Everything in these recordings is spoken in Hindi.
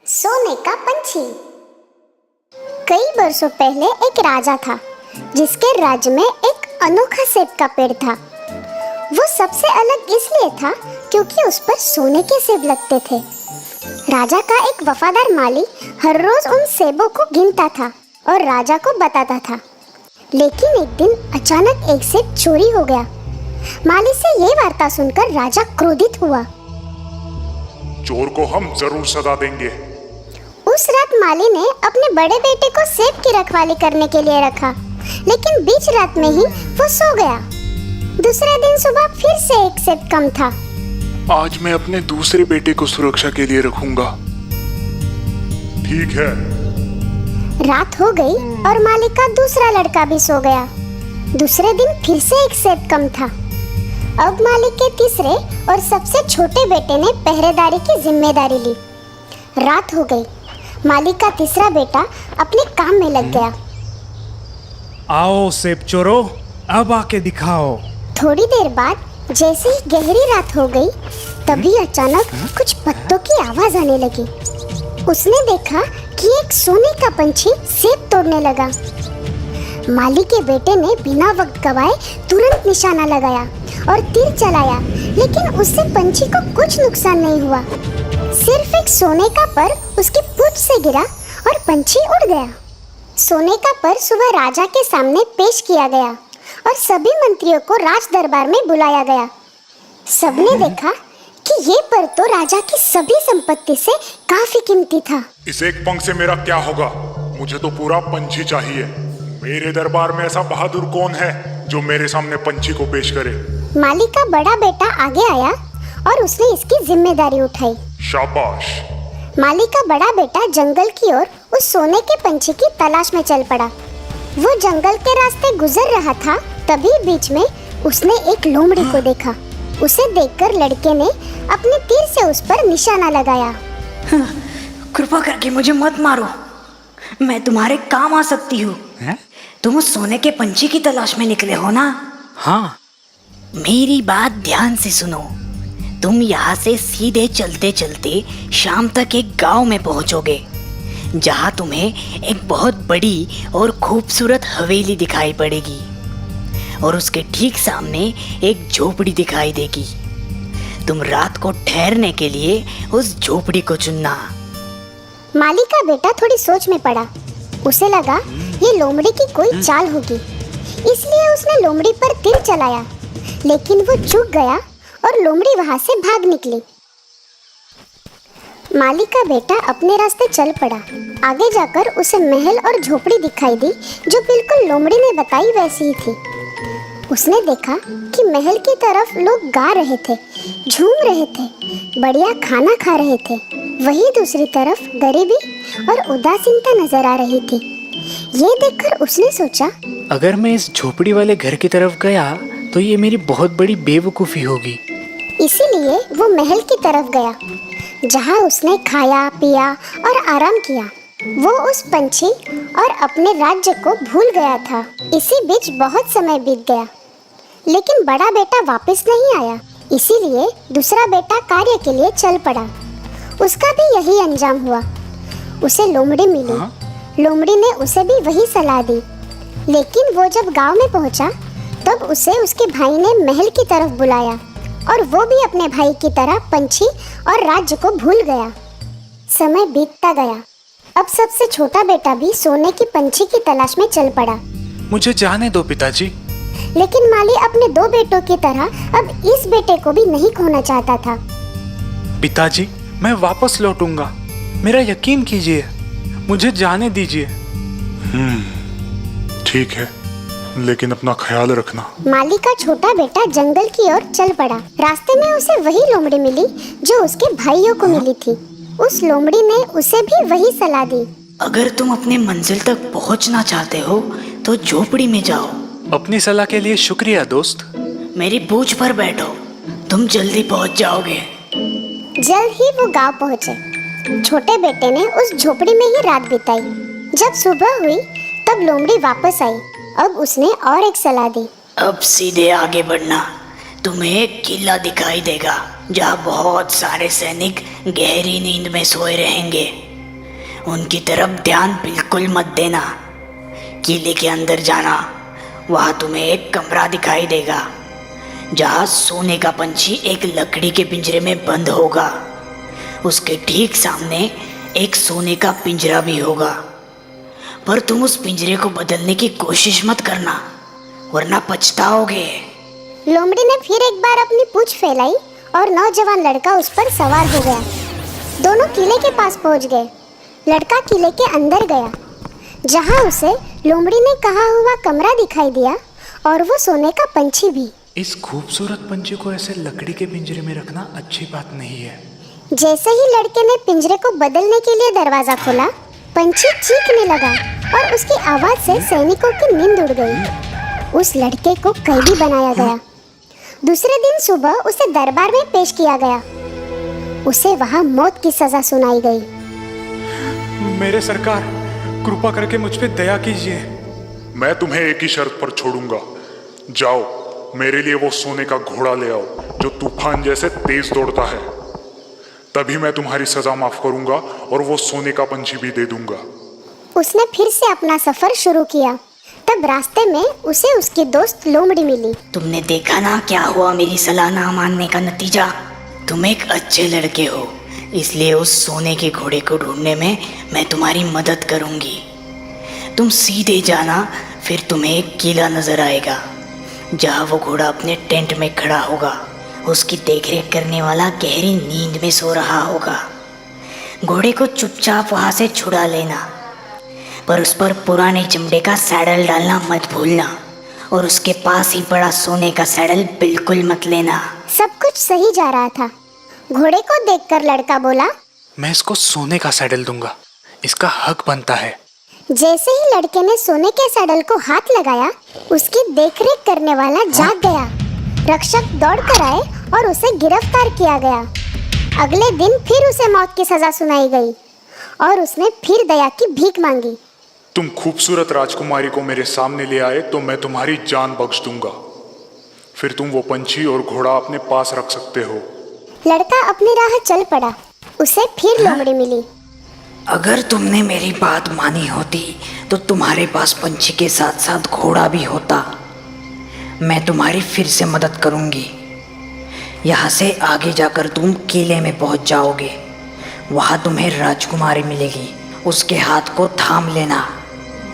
सोने का पंछी। कई वर्षों पहले एक राजा था जिसके राज्य में एक अनोखा सेब का पेड़ था। वो सबसे अलग इसलिए था क्योंकि उस पर सोने के सेब लगते थे। राजा का एक वफादार माली हर रोज उन सेबों को गिनता था और राजा को बताता था। लेकिन एक दिन अचानक एक सेब चोरी हो गया। माली से ये वार्ता सुनकर राजा क्रोधित हुआ। चोर को हम जरूर सजा देंगे। उस रात माली ने अपने बड़े बेटे को सेब की रखवाली करने के लिए रखा, लेकिन बीच रात में ही वो सो गया। दूसरे दिन सुबह फिर से एक सेब कम था। आज मैं अपने दूसरे बेटे को सुरक्षा के लिए रखूंगा। ठीक है। रात हो गई और माली का दूसरा लड़का भी सो गया। दूसरे दिन फिर से एक सेब कम था। अब माली के तीसरे और सबसे छोटे बेटे ने पहरेदारी की जिम्मेदारी ली। रात हो गई। माली का तीसरा बेटा अपने काम में लग गया। आओ सेब चोरो, अब आके दिखाओ। थोड़ी देर बाद जैसे ही गहरी रात हो गई, तभी अचानक कुछ पत्तों की आवाज आने लगी। उसने देखा कि एक सोने का पंछी सेब तोड़ने लगा। माली के बेटे ने बिना वक्त गवाए तुरंत निशाना लगाया और तीर चलाया, लेकिन उससे पंछी को कुछ नुकसान नहीं हुआ। सिर्फ एक सोने का पर उसकी पूंछ से गिरा और पंछी उड़ गया। सोने का पर सुबह राजा के सामने पेश किया गया और सभी मंत्रियों को राज दरबार में बुलाया गया। सबने देखा कि ये पर तो राजा की सभी संपत्ति से काफी कीमती था। इस एक पंख से मेरा क्या होगा? मुझे तो पूरा पंछी चाहिए। मेरे दरबार में ऐसा बहादुर कौन है जो मेरे सामने पंछी को पेश करे? माली का बड़ा बेटा आगे आया और उसने इसकी जिम्मेदारी उठाई। शाबाश। माली का बड़ा बेटा जंगल की ओर उस सोने के पंछी की तलाश में चल पड़ा। वो जंगल के रास्ते गुजर रहा था, तभी बीच में उसने एक लोमड़ी को देखा। उसे देखकर लड़के ने अपने तीर से उस पर निशाना लगाया। कृपा करके मुझे मत मारो, मैं तुम्हारे काम आ सकती हूँ। तुम उस सोने के पंछी की तलाश में निकले हो ना? हाँ। मेरी बात ध्यान से सुनो। तुम यहाँ से सीधे चलते चलते शाम तक एक गांव में पहुँचोगे, जहाँ तुम्हें एक बहुत बड़ी और खूबसूरत हवेली दिखाई पड़ेगी और उसके ठीक सामने एक झोपड़ी दिखाई देगी। तुम रात को ठहरने के लिए उस झोपड़ी को चुनना। माली का बेटा थोड़ी सोच में पड़ा। उसे लगा ये लोमड़ी की कोई चाल होगी, इसलिए उसने लोमड़ी पर तीर चलाया, लेकिन वो चूक गया और लोमड़ी वहां से भाग निकली। माली का बेटा अपने रास्ते चल पड़ा। आगे जाकर उसे महल और झोपड़ी दिखाई दी जो बिल्कुल लोमड़ी ने बताई वैसी ही थी। उसने देखा कि महल की तरफ लोग गा रहे थे, झूम रहे थे, बढ़िया खाना खा रहे थे। वहीं दूसरी तरफ गरीबी और उदासीनता नजर आ रही थी। ये देखकर उसने सोचा, अगर मैं इस झोपड़ी वाले घर की तरफ गया तो ये मेरी बहुत बड़ी बेवकूफ़ी होगी। इसीलिए वो महल की तरफ गया, जहाँ उसने खाया पिया और आराम किया। वो उस पंछी और अपने राज्य को भूल गया था। इसी बीच बहुत समय बीत गया, लेकिन बड़ा बेटा वापस नहीं आया। इसीलिए दूसरा बेटा कार्य के लिए चल पड़ा। उसका भी यही अंजाम हुआ। उसे लोमड़ी मिली। लोमड़ी ने उसे भी वही सलाह दी, लेकिन वो जब गांव में पहुंचा तब उसे उसके भाई ने महल की तरफ बुलाया और वो भी अपने भाई की तरह पंछी और राज्य को भूल गया। समय बीतता गया। अब सबसे छोटा बेटा भी सोने की पंछी की तलाश में चल पड़ा। मुझे जाने दो पिताजी। लेकिन माली अपने दो बेटों की तरह अब इस बेटे को भी नहीं खोना चाहता था। पिताजी, मैं वापस लौटूंगा, मेरा यकीन कीजिए, मुझे जाने दीजिए। ठीक है, लेकिन अपना ख्याल रखना। माली का छोटा बेटा जंगल की ओर चल पड़ा। रास्ते में उसे वही लोमड़ी मिली जो उसके भाइयों को मिली थी। उस लोमड़ी ने उसे भी वही सलाह दी। अगर तुम अपने मंजिल तक पहुंचना चाहते हो तो झोपड़ी में जाओ। अपनी सलाह के लिए शुक्रिया दोस्त। मेरी पूंछ पर बैठो, तुम जल्दी पहुंच जाओगे। जल्द ही वो गांव पहुंचे। छोटे बेटे ने उस झोपड़ी में ही रात बिताई। जब सुबह हुई तब लोमड़ी वापस आई। अब उसने और एक सलाह दी। अब सीधे आगे बढ़ना, तुम्हें एक किला दिखाई देगा जहाँ बहुत सारे सैनिक गहरी नींद में सोए रहेंगे। उनकी तरफ ध्यान बिल्कुल मत देना। किले के अंदर जाना, वहाँ तुम्हें एक कमरा दिखाई देगा जहाँ सोने का पंछी एक लकड़ी के पिंजरे में बंद होगा। उसके ठीक सामने एक सोने का पिंजरा भी होगा, पर तुम उस पिंजरे को बदलने की कोशिश मत करना, वरना पछताओगे। लोमड़ी ने फिर एक बार अपनी पूंछ फैलाई और नौजवान लड़का उस पर सवार हो गया। दोनों किले के पास पहुंच गए। लड़का किले के अंदर गया, जहां उसे लोमड़ी ने कहा हुआ कमरा दिखाई दिया और वो सोने का पंछी भी। इस खूबसूरत पंछी को ऐसे लकड़ी के पिंजरे में रखना अच्छी बात नहीं है। जैसे ही लड़के ने पिंजरे को बदलने के लिए दरवाजा खोला, पंछी चीखने लगा और उसकी आवाज से सैनिकों की नींद उड़ गई। उस लड़के को कैदी बनाया गया। दूसरे दिन सुबह उसे दरबार में पेश किया गया। उसे वहां मौत की सजा सुनाई गई। मेरे सरकार, कृपा करके मुझ पे दया कीजिए। मैं तुम्हें एक ही शर्त पर छोड़ूंगा। जाओ, मेरे लिए वो सोने का घोड़ा ले आओ जो तूफान जैसे तेज दौड़ता है। तभी मैं तुम्हारी सजा माफ करूंगा और वो सोने का पंछी भी दे दूंगा। उसने फिर से अपना सफर शुरू किया। तब रास्ते में उसे उसकी दोस्त लोमड़ी मिली। तुमने देखा ना क्या हुआ मेरी सलाह ना मानने का नतीजा। तुम एक अच्छे लड़के हो, इसलिए उस सोने के घोड़े को ढूंढने में मैं तुम्हारी मदद करूंगी। तुम सीधे जाना, फिर तुम्हें एक किला नजर आएगा जहाँ वो घोड़ा अपने टेंट में खड़ा होगा। उसकी देखरेख करने वाला गहरी नींद में सो रहा होगा। घोड़े को चुपचाप वहाँ से छुड़ा लेना, पर उस पर पुराने चमड़े का सैडल डालना मत भूलना, और उसके पास ही पड़ा सोने का सैडल बिल्कुल मत लेना। सब कुछ सही जा रहा था। घोड़े को देखकर लड़का बोला, मैं इसको सोने का सैडल दूंगा, इसका हक बनता है। जैसे ही लड़के ने सोने के सैडल को हाथ लगाया, उसकी देखरेख करने वाला जाग गया। रक्षक दौड़कर आए और उसे गिरफ्तार किया गया। अगले दिन फिर उसे मौत की सजा सुनाई गई और उसने फिर दया की भीख मांगी। तुम खूबसूरत राजकुमारी को मेरे सामने ले आए तो मैं तुम्हारी जान बख्श दूंगा। फिर तुम वो पंछी और घोड़ा अपने पास रख सकते हो। लड़का अपनी राह चल पड़ा। उसे फिर लोमड़ी मिली। अगर तुमने मेरी बात मानी होती तो तुम्हारे पास पंछी के साथ साथ घोड़ा भी होता। मैं तुम्हारी फिर से मदद करूंगी। यहाँ से आगे जाकर तुम किले में पहुँच जाओगे। वहाँ तुम्हें राजकुमारी मिलेगी, उसके हाथ को थाम लेना।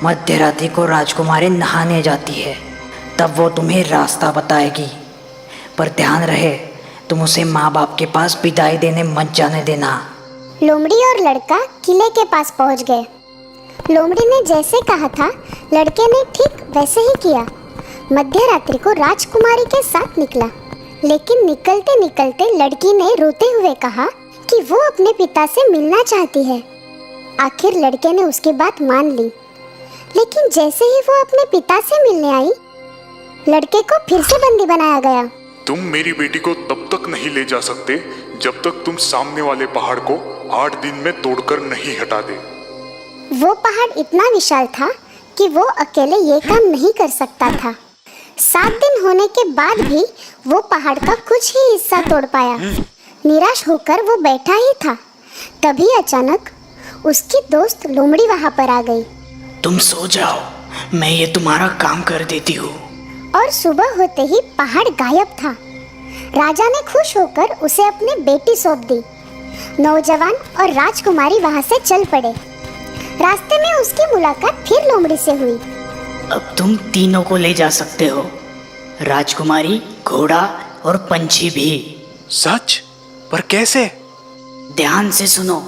मध्य रात्रि को राजकुमारी नहाने जाती है, तब वो तुम्हें रास्ता बताएगी। पर ध्यान रहे, तुम उसे माँ बाप के पास विदाई देने मत जाने देना। लोमड़ी और लड़का किले के पास पहुंच गए। लोमड़ी ने जैसे कहा था, लड़के ने ठीक वैसे ही किया। मध्य रात्रि को राजकुमारी के साथ निकला, लेकिन निकलते निकलते लड़की ने रोते हुए कहा कि वो अपने पिता से मिलना चाहती है। आखिर लड़के ने उसकी बात मान ली, लेकिन जैसे ही वो अपने पिता से मिलने आई, लड़के को फिर से बंदी बनाया गया। तुम मेरी बेटी को तब तक नहीं ले जा सकते जब तक तुम सामने वाले पहाड़ को 8 दिन में तोड़कर नहीं हटा दे। वो पहाड़ इतना विशाल था कि वो अकेले ये काम नहीं कर सकता था। 7 दिन होने के बाद भी वो पहाड़ का कुछ ही हिस्सा तोड़ पाया। निराश होकर वो बैठा ही था, तभी अचानक उसकी दोस्त लोमड़ी वहां पर आ गई। तुम सो जाओ, मैं ये तुम्हारा काम कर देती हूँ। और सुबह होते ही पहाड़ गायब था। राजा ने खुश होकर उसे अपनी बेटी सौंप दी। नौजवान और राजकुमारी वहां से चल पड़े। रास्ते में उसकी मुलाकात फिर लोमड़ी से हुई। अब तुम तीनों को ले जा सकते हो, राजकुमारी, घोड़ा और पंछी भी। सच? पर कैसे? ध्यान से सुनो।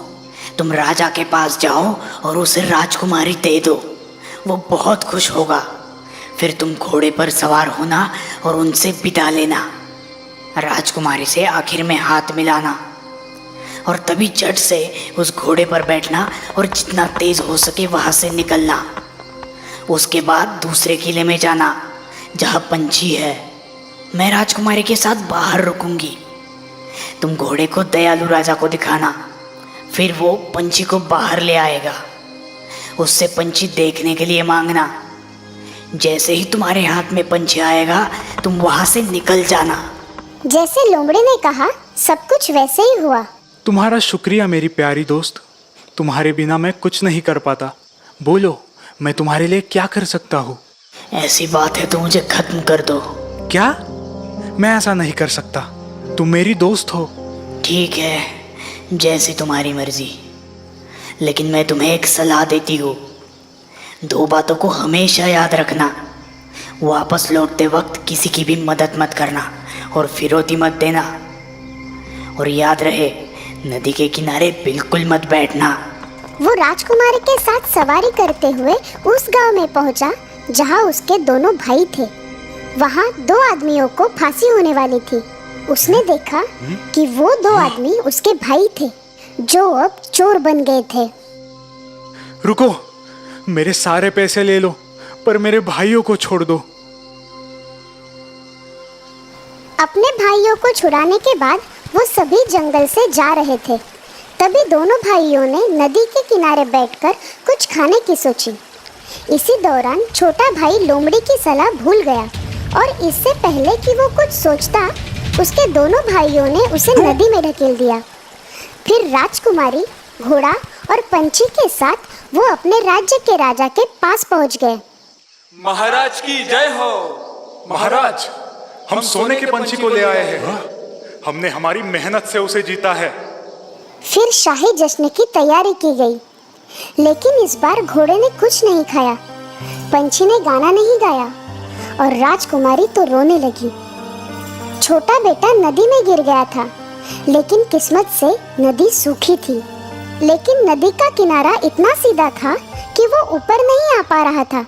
तुम राजा के पास जाओ और उसे राजकुमारी दे दो, वो बहुत खुश होगा। फिर तुम घोड़े पर सवार होना और उनसे विदा लेना। राजकुमारी से आखिर में हाथ मिलाना और तभी झट से उस घोड़े पर बैठना और जितना तेज हो सके वहां से निकलना। उसके बाद दूसरे किले में जाना जहाँ पंछी है। मैं राजकुमारी के साथ बाहर रुकूंगी। तुम घोड़े को दयालु राजा को दिखाना, फिर वो पंछी को बाहर ले आएगा। उससे पंछी देखने के लिए मांगना। जैसे ही तुम्हारे हाथ में पंछी आएगा, तुम वहां से निकल जाना। जैसे लोमड़ी ने कहा, सब कुछ वैसे ही हुआ। तुम्हारा शुक्रिया मेरी प्यारी दोस्त। तुम्हारे बिना मैं कुछ नहीं कर पाता। बोलो, मैं तुम्हारे लिए क्या कर सकता हूँ? ऐसी बात है तो मुझे खत्म कर दो। क्या? मैं ऐसा नहीं कर सकता। तुम मेरी दोस्त हो। ठीक है, जैसी तुम्हारी मर्जी, लेकिन मैं तुम्हें एक सलाह देती हूँ। 2 बातों को हमेशा याद रखना। वापस लौटते वक्त किसी की भी मदद मत करना और फिरौती मत देना। और याद रहे, नदी के किनारे बिल्कुल मत बैठना। वो राजकुमारी के साथ सवारी करते हुए उस गांव में पहुंचा जहां उसके दोनों भाई थे। वहां 2 आदमियों को फांसी होने वाली थी। उसने देखा कि वो 2 आदमी उसके भाई थे जो अब चोर बन गए थे। रुको, मेरे सारे पैसे ले लो, पर मेरे भाइयों को छोड़ दो। अपने भाइयों को छुड़ाने के बाद वो सभी जंगल से जा रहे थे। तभी दोनों भाइयों ने नदी के किनारे बैठकर कुछ खाने की सोची। इसी दौरान छोटा भाई लोमड़ी की सलाह भूल गया और इससे पहले कि वो कुछ सोचता, उसके दोनों भाइयों ने उसे नदी में ढकेल दिया। फिर राजकुमारी, घोड़ा और पंछी के साथ वो अपने राज्य के राजा के पास पहुंच गए। महाराज की जय हो। महाराज, हम सोने के पंछी को ले आए हैं। हमने हमारी मेहनत से उसे जीता है। फिर शाही जश्न की तैयारी की गई, लेकिन इस बार घोड़े ने कुछ नहीं खाया, पंछी ने गाना नहीं गाया और राजकुमारी तो रोने लगी। छोटा बेटा नदी में गिर गया था, लेकिन किस्मत से नदी सूखी थी। लेकिन नदी का किनारा इतना सीधा था कि वो ऊपर नहीं आ पा रहा था।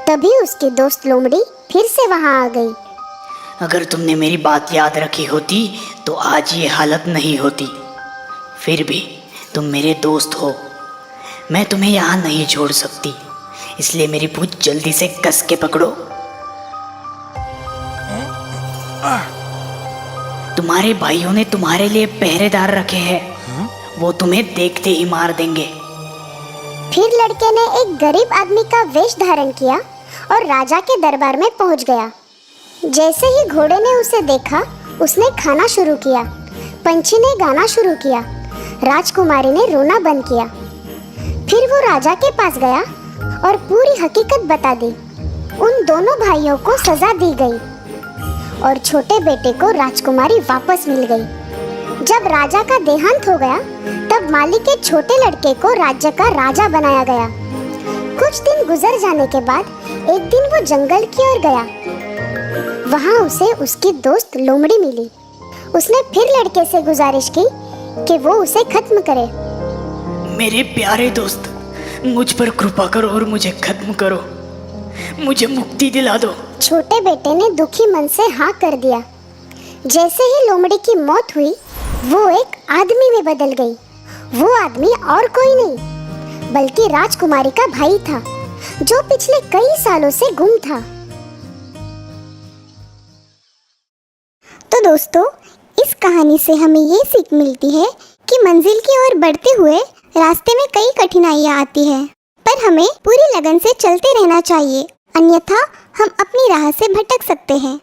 तभी उसकी दोस्त लोमड़ी फिर से वहां आ गई। अगर तुमने मेरी बात याद रखी होती तो आज ये हालत नहीं होती। फिर भी तुम मेरे दोस्त हो, मैं तुम्हें यहाँ नहीं छोड़ सकती, इसलिए मेरी पूंछ जल्दी से कस के पकड़ो। तुम्हारे भाइयों ने तुम्हारे लिए पहरेदार रखे हैं, वो तुम्हें देखते ही मार देंगे। फिर लड़के ने एक गरीब आदमी का वेश धारण किया और राजा के दरबार में पहुंच गया। जैसे ही घोड़े ने उसे देखा, उसने खाना शुरू किया, पंछी ने गाना शुरू किया, राजकुमारी ने रोना बंद किया। फिर वो राजा के पास गया और पूरी हकीकत बता दी। उन दोनों भाइयों को सजा दी गई और छोटे बेटे को राजकुमारी वापस मिल गई। जब राजा का देहांत हो गया, तब माली के छोटे लड़के को राज्य का राजा बनाया गया। कुछ दिन गुजर जाने के बाद एक दिन वो जंगल की ओर गया। वहाँ उसे उसकी दोस्त लोमड़ी मिली। उसने फिर लड़के से गुजारिश की कि वो उसे खत्म करे। मेरे प्यारे दोस्त, मुझ पर कृपा करो और मुझे खत्म करो, मुझे मुक्ति दिला दो। छोटे बेटे ने दुखी मन से हाँ कर दिया। जैसे ही लोमड़ी की मौत हुई, वो एक आदमी में बदल गई। वो आदमी और कोई नहीं बल्कि राजकुमारी का भाई था, जो पिछले कई सालों से गुम था। तो दोस्तों, इस कहानी से हमें ये सीख मिलती है कि मंजिल की ओर बढ़ते हुए रास्ते में कई कठिनाइयाँ आती हैं, पर हमें पूरी लगन से चलते रहना चाहिए, अन्यथा हम अपनी राह से भटक सकते हैं।